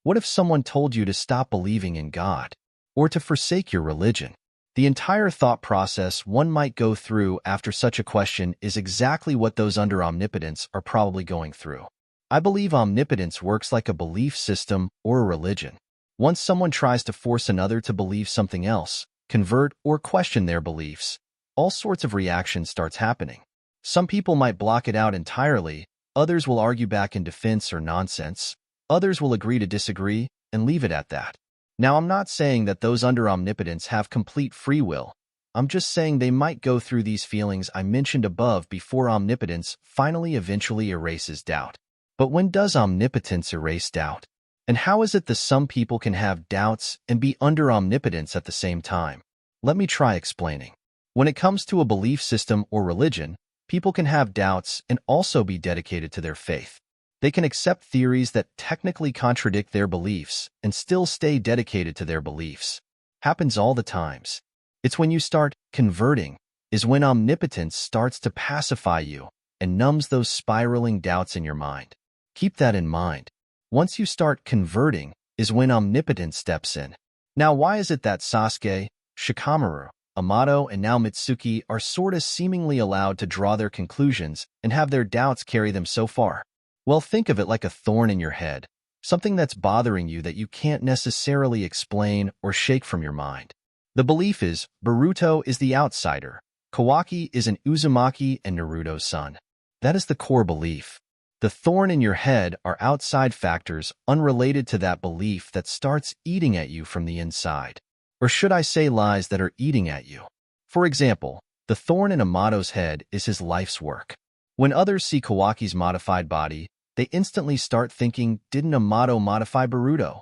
What if someone told you to stop believing in God, or to forsake your religion? The entire thought process one might go through after such a question is exactly what those under omnipotence are probably going through. I believe omnipotence works like a belief system or a religion. Once someone tries to force another to believe something else, convert or question their beliefs, all sorts of reactions starts happening. Some people might block it out entirely, others will argue back in defense or nonsense, others will agree to disagree and leave it at that. Now, I'm not saying that those under omnipotence have complete free will. I'm just saying they might go through these feelings I mentioned above before omnipotence finally eventually erases doubt. But when does omnipotence erase doubt? And how is it that some people can have doubts and be under omnipotence at the same time? Let me try explaining. When it comes to a belief system or religion, people can have doubts and also be dedicated to their faith. They can accept theories that technically contradict their beliefs and still stay dedicated to their beliefs. Happens all the times. It's when you start converting is when omnipotence starts to pacify you and numbs those spiraling doubts in your mind. Keep that in mind. Once you start converting is when omnipotence steps in. Now, why is it that Sasuke, Shikamaru, Amato, and now Mitsuki are sorta seemingly allowed to draw their conclusions and have their doubts carry them so far? Well, think of it like a thorn in your head, something that's bothering you that you can't necessarily explain or shake from your mind. The belief is Boruto is the outsider, Kawaki is an Uzumaki and Naruto's son. That is the core belief. The thorn in your head are outside factors unrelated to that belief that starts eating at you from the inside. Or should I say lies that are eating at you? For example, the thorn in Amato's head is his life's work. When others see Kawaki's modified body, they instantly start thinking, didn't Amato modify Boruto?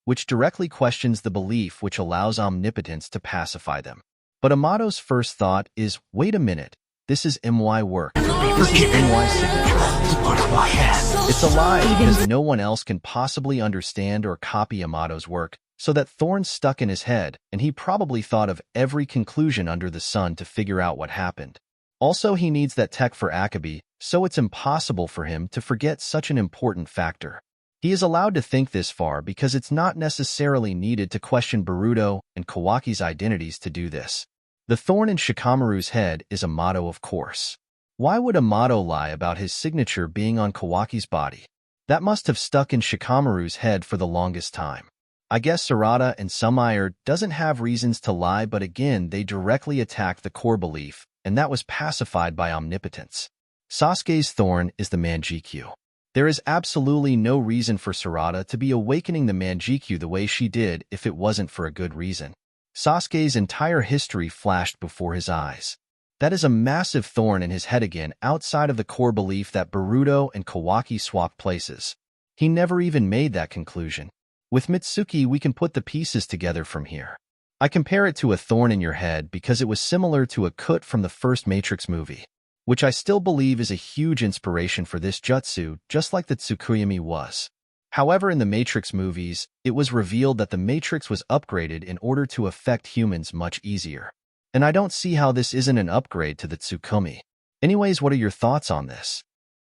Which directly questions the belief which allows omnipotence to pacify them. But Amato's first thought is, wait a minute, this is MY work. This is MY's signature. It's a lie because no one else can possibly understand or copy Amato's work, so that thorn's stuck in his head, and he probably thought of every conclusion under the sun to figure out what happened. Also, he needs that tech for Akabe, so it's impossible for him to forget such an important factor. He is allowed to think this far because it's not necessarily needed to question Boruto and Kawaki's identities to do this. The thorn in Shikamaru's head is Amato, of course. Why would Amato lie about his signature being on Kawaki's body? That must have stuck in Shikamaru's head for the longest time. I guess Sarada and Sumire doesn't have reasons to lie, but again, they directly attack the core belief, and that was pacified by omnipotence. Sasuke's thorn is the Manjikyu. There is absolutely no reason for Sarada to be awakening the Manjikyu the way she did if it wasn't for a good reason. Sasuke's entire history flashed before his eyes. That is a massive thorn in his head again, outside of the core belief that Boruto and Kawaki swapped places. He never even made that conclusion. With Mitsuki, we can put the pieces together from here. I compare it to a thorn in your head because it was similar to a cut from the first Matrix movie, which I still believe is a huge inspiration for this jutsu, just like the Tsukuyomi was. However, in the Matrix movies, it was revealed that the Matrix was upgraded in order to affect humans much easier. And I don't see how this isn't an upgrade to the Tsukuyomi. Anyways, what are your thoughts on this?